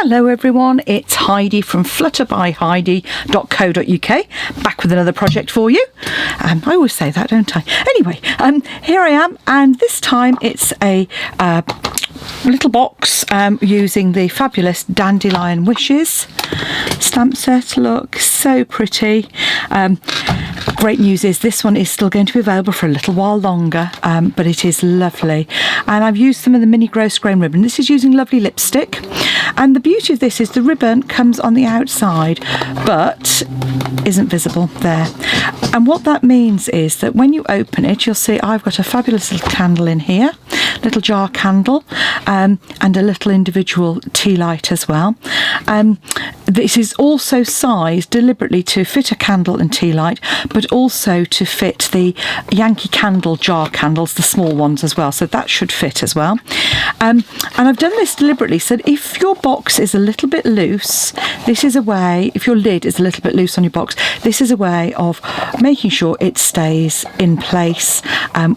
Hello everyone, it's Heidi from flutterbyheidi.co.uk, back with another project for you. I always say that, don't I? Anyway, here I am, and this time it's a little box using the fabulous Dandelion Wishes stamp set. Look, so pretty. Great news is this one is still going to be available for a little while longer, but it is lovely, and I've used some of the mini gross grain ribbon. This is using lovely lipstick, and the beauty of this is the ribbon comes on the outside but isn't visible there, and what that means is that when you open it, you'll see I've got a fabulous little candle in here, little jar candle, and a little individual tea light as well. This is also sized deliberately to fit a candle and tea light, but also to fit the Yankee Candle jar candles, the small ones as well, so that should fit as well. And I've done this deliberately so that if your box is a little bit loose, this is a way, if your lid is a little bit loose on your box, this is a way of making sure it stays in place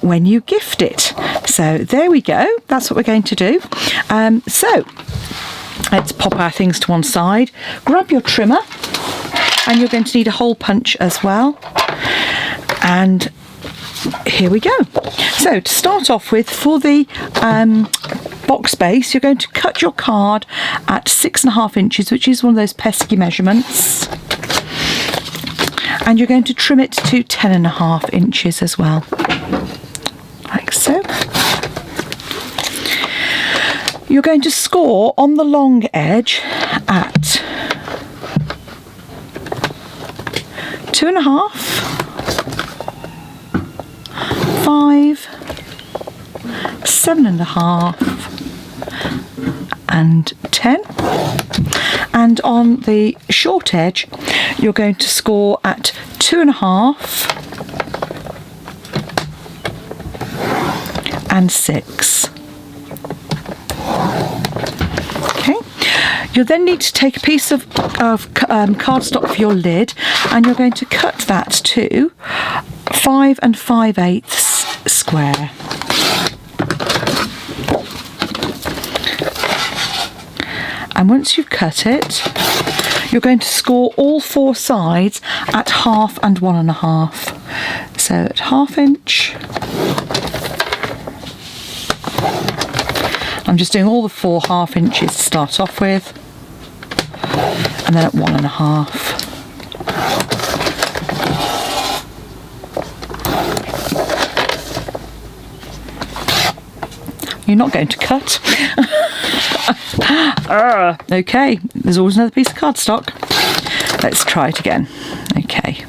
when you gift it. So there we go, that's what we're going to do. So let's pop our things to one side, grab your trimmer, and you're going to need a hole punch as well, and here we go. So to start off with, for the box base, you're going to cut your card at 6.5 inches, which is one of those pesky measurements, and you're going to trim it to 10.5 inches as well, like so. You're going to score on the long edge at 2.5, 5, 7.5 and 10, and on the short edge you're going to score at 2.5 and 6. You'll then need to take a piece of cardstock for your lid, and you're going to cut that to 5 5/8 square. And once you've cut it, you're going to score all 4 sides at 1/2 and 1.5. So at 1/2 inch. I'm just doing all the 4 1/2 inches to start off with, and then at 1.5. You're not going to cut. Okay, there's always another piece of cardstock. Let's try it again. Okay.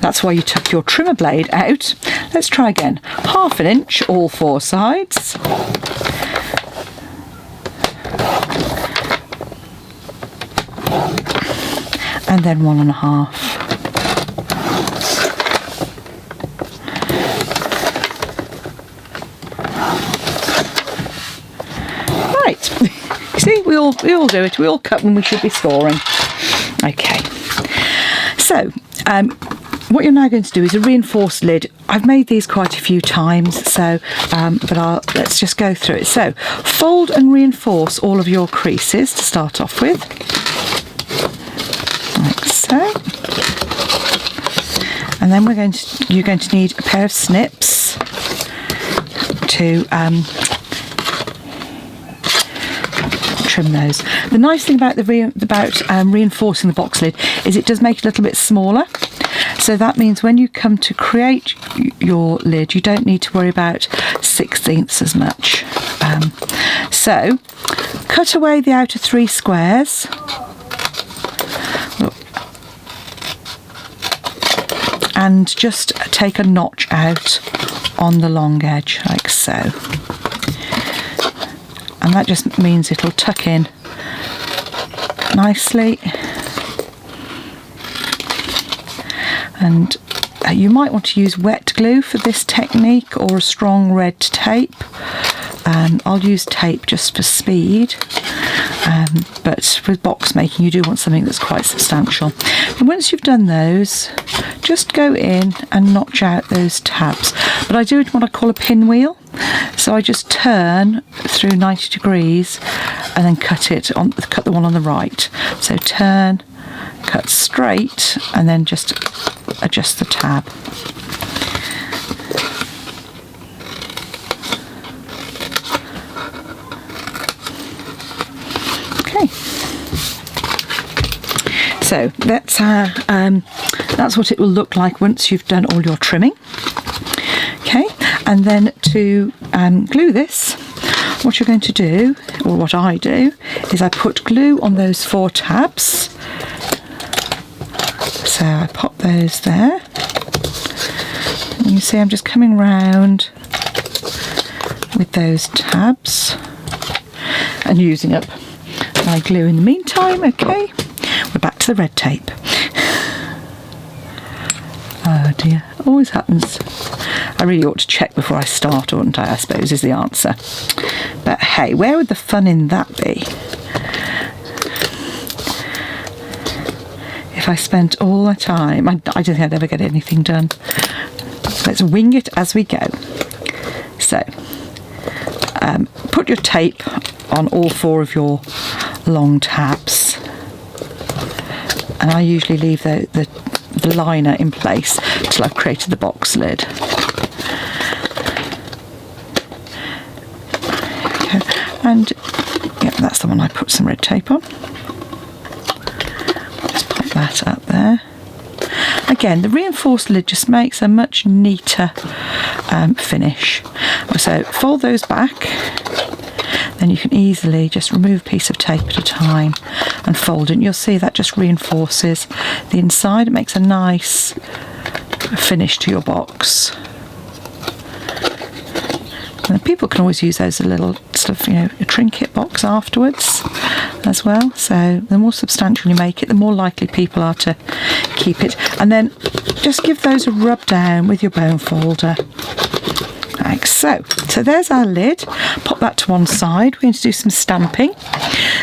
That's why you took your trimmer blade out. Let's try again. 1/2 inch, all 4 sides. And then 1.5. Right. You see, we all do it. We all cut when we should be scoring. Okay. So, what you're now going to do is a reinforced lid. I've made these quite a few times, so let's just go through it. So fold and reinforce all of your creases to start off with, like so. And then you're going to need a pair of snips to trim those. The nice thing about reinforcing the box lid is it does make it a little bit smaller. So that means when you come to create your lid, you don't need to worry about 1/16 as much. So cut away the outer 3 squares. And just take a notch out on the long edge, like so. And that just means it'll tuck in nicely. And you might want to use wet glue for this technique, or a strong red tape. I'll use tape just for speed, but with box making you do want something that's quite substantial. And once you've done those, just go in and notch out those tabs. But I do what I call a pinwheel. So I just turn through 90 degrees and then cut the one on the right. So turn, cut straight, and then just adjust the tab. Okay. So that's what it will look like once you've done all your trimming. Okay, and then to glue this, what you're going to do, or what I do, is I put glue on those 4 tabs. So I pop those there. And you see I'm just coming round with those tabs and using up my glue in the meantime. Okay, we're back to the red tape. Oh dear, always happens. I really ought to check before I start, oughtn't I suppose, is the answer. But hey, where would the fun in that be? If I spent all the time, I don't think I'd ever get anything done. Let's wing it as we go. So, put your tape on all 4 of your long tabs. And I usually leave the liner in place till I've created the box lid. Okay. And yeah, that's the one I put some red tape on. Just pop that up there. Again, the reinforced lid just makes a much neater finish. So fold those back, then you can easily just remove a piece of tape at a time and fold it, and you'll see that just reinforces the inside. It makes a nice finish to your box. And people can always use those as a little sort of, a trinket box afterwards as well. So the more substantial you make it, the more likely people are to keep it. And then just give those a rub down with your bone folder. Like so. So there's our lid. Pop that to one side. We're going to do some stamping.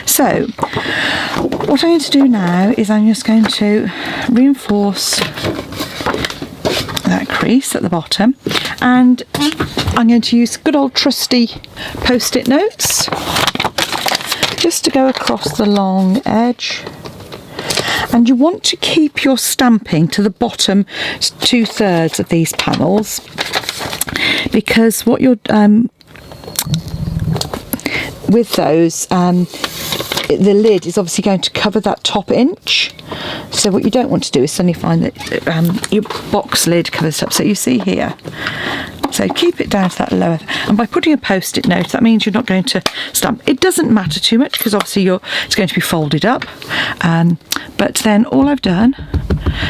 So what I'm going to do now is I'm just going to reinforce that crease at the bottom, and I'm going to use good old trusty post-it notes just to go across the long edge. And you want to keep your stamping to the bottom 2/3 of these panels, because what you're with those, the lid is obviously going to cover that top inch. So what you don't want to do is suddenly find that your box lid covers it up. So you see here. So keep it down to that lower. And by putting a post-it note, that means you're not going to stamp. It doesn't matter too much because obviously it's going to be folded up. But then all I've done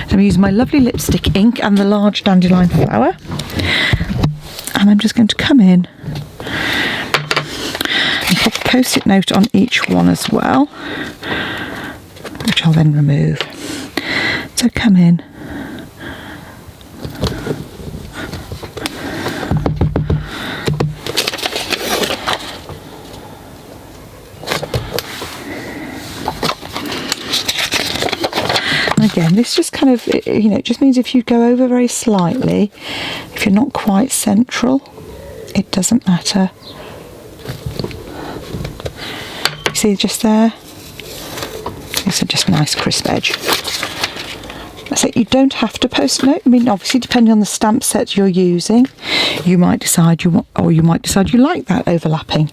is I'm using my lovely lipstick ink and the large dandelion flower. And I'm just going to come in and pop a post-it note on each one as well, which I'll then remove. So come in. And again, this just kind of, it just means if you go over very slightly, if you're not quite central, it doesn't matter. You see just there? It's just a nice crisp edge. So you don't have to post a note. I mean, obviously, depending on the stamp set you're using, you might decide you want, or you might decide you like that overlapping,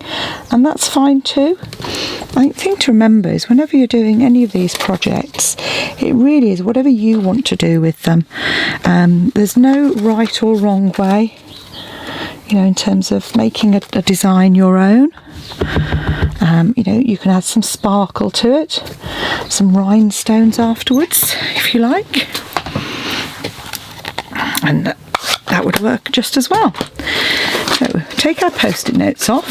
and that's fine too. I think the thing to remember is whenever you're doing any of these projects, it really is whatever you want to do with them. There's no right or wrong way, in terms of making a design your own. You can add some sparkle to it, some rhinestones afterwards, if you like, and that would work just as well. So take our post-it notes off,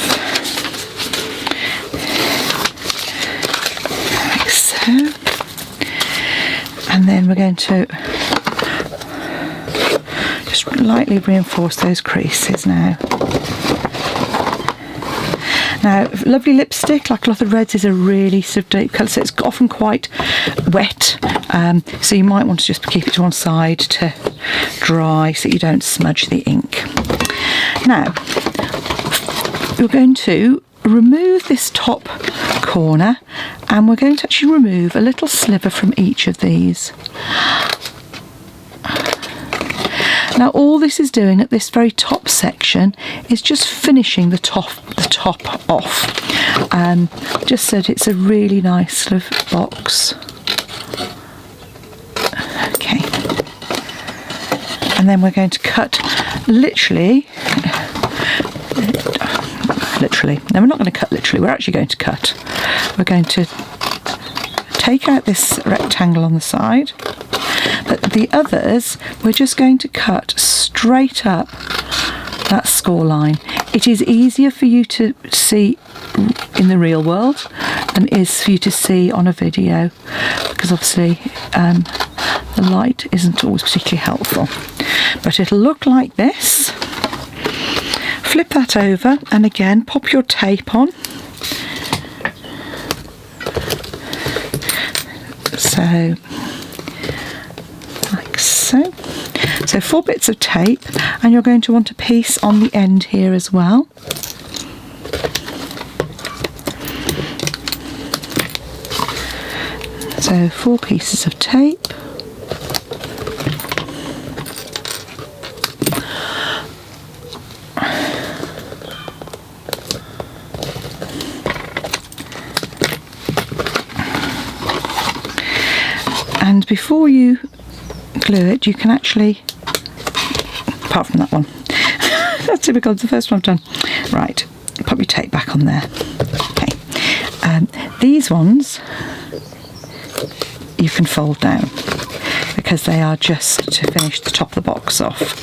like so, and then we're going to just lightly reinforce those creases now. Now, lovely lipstick, like a lot of reds, is a really sort of deep colour, so it's often quite wet. So you might want to just keep it to one side to dry so you don't smudge the ink. Now, you're going to remove this top corner, and we're going to actually remove a little sliver from each of these. Now all this is doing at this very top section is just finishing the top off, just so that it's a really nice sort of box. Okay, and then we're going to cut literally. No, we're not going to cut literally, we're actually going to cut. We're going to take out this rectangle on the side, but the others we're just going to cut straight up that score line. It is easier for you to see in the real world than it is for you to see on a video, because obviously the light isn't always particularly helpful. But it'll look like this. Flip that over and again pop your tape on. So, like so. So 4 bits of tape, and you're going to want a piece on the end here as well. So 4 pieces of tape. And before you glue it, you can actually, apart from that one, that's typical, it's the first one I've done. Right, pop your tape back on there. Okay, these ones you can fold down because they are just to finish the top of the box off.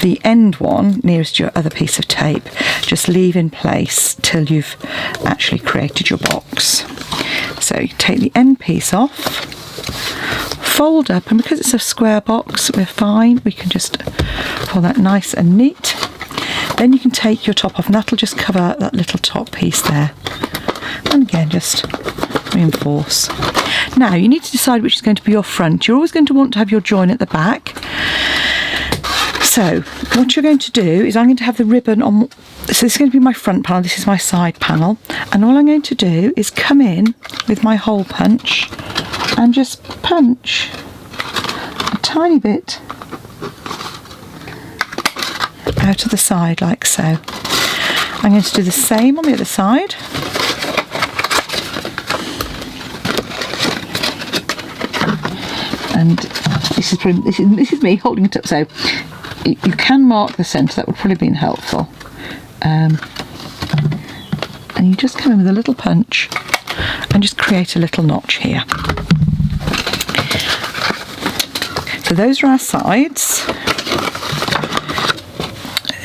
The end one, nearest your other piece of tape, just leave in place till you've actually created your box. So you take the end piece off, fold up, and because it's a square box we're fine, we can just fold that nice and neat. Then you can take your top off, and that'll just cover that little top piece there, and again just reinforce. Now you need to decide which is going to be your front. You're always going to want to have your join at the back. So what you're going to do is I'm going to have the ribbon on, so this is going to be my front panel, this is my side panel, and all I'm going to do is come in with my hole punch and just punch a tiny bit out of the side like so. I'm going to do the same on the other side. And this is me holding it up, so you can mark the centre, that would probably have been helpful. And you just come in with a little punch and just create a little notch here. So those are our sides.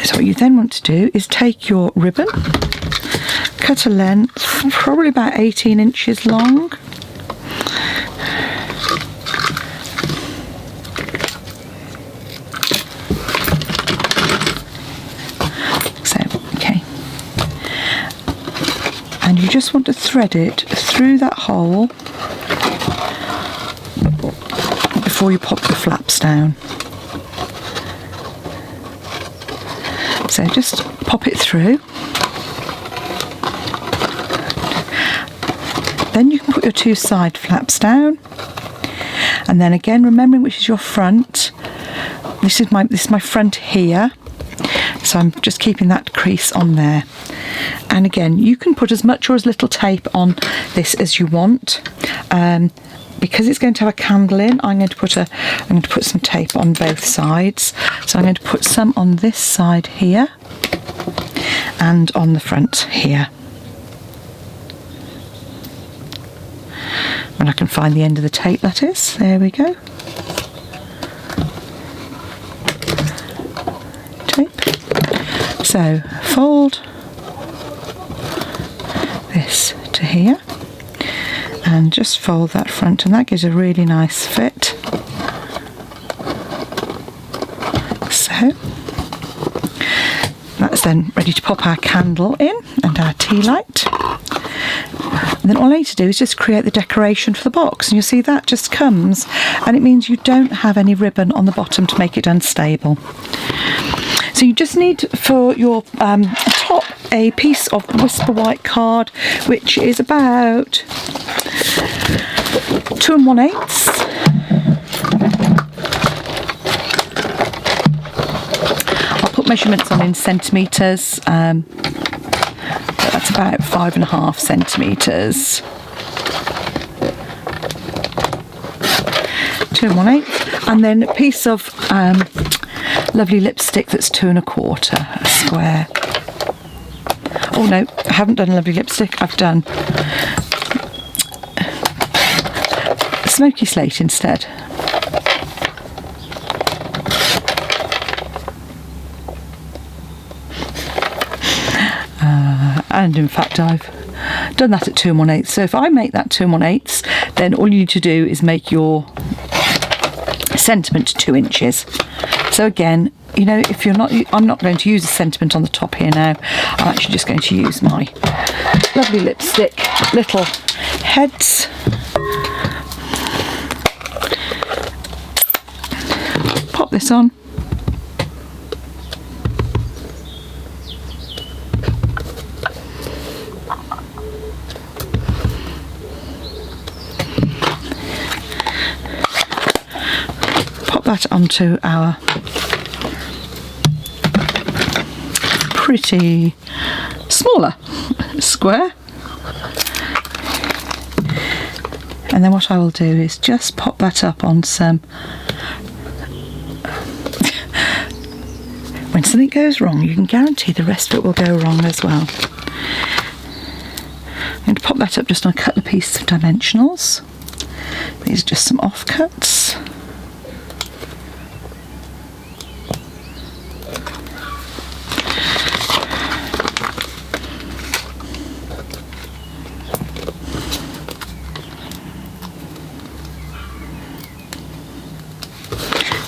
So what you then want to do is take your ribbon, cut a length, probably about 18 inches long. And you just want to thread it through that hole before you pop the flaps down. So just pop it through. Then you can put your 2 side flaps down, and then again remembering which is your front. This is my front here, so I'm just keeping that crease on there. And again, you can put as much or as little tape on this as you want. Because it's going to have a candle in, I'm going to put some tape on both sides. So I'm going to put some on this side here and on the front here. When I can find the end of the tape, that is. There we go. Tape. So fold this to here and just fold that front, and that gives a really nice fit. So that's then ready to pop our candle in and our tea light. And then all I need to do is just create the decoration for the box, and you'll see that just comes, and it means you don't have any ribbon on the bottom to make it unstable. So you just need, for your top a piece of Whisper White card, which is about 2 1/8. I'll put measurements on in centimetres. That's about 5.5 centimetres. 2 1/8, and then a piece of lovely lipstick that's 2 1/4, a square. Oh no, I haven't done lovely lipstick. I've done smoky slate instead. And in fact I've done that at 2 1/8. So if I make that 2 1/8, then all you need to do is make your sentiment 2 inches. So again, you know, if you're not, I'm not going to use a sentiment on the top here now. I'm actually just going to use my lovely lipstick little heads. Pop this on. That onto our pretty smaller square, and then what I will do is just pop that up on some. When something goes wrong, you can guarantee the rest of it will go wrong as well. I'm going to pop that up just on a couple of pieces of dimensionals. These are just some offcuts.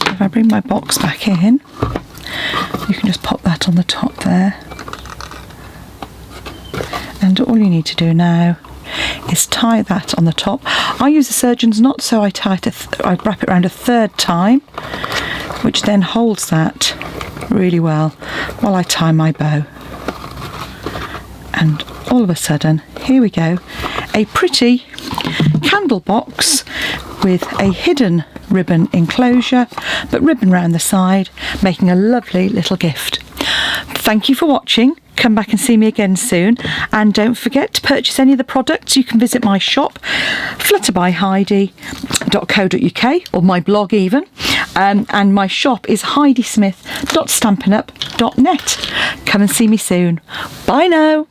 If I bring my box back in, you can just pop that on the top there. And all you need to do now is tie that on the top. I use a surgeon's knot, so I I wrap it around a 3rd time, which then holds that really well while I tie my bow. And all of a sudden, here we go, a pretty candle box with a hidden ribbon enclosure, but ribbon round the side, making a lovely little gift. Thank you for watching. Come back and see me again soon, and don't forget to purchase any of the products. You can visit my shop, flutterbyheidi.co.uk, or my blog even, and my shop is heidismith.stampinup.net. Come and see me soon. Bye now.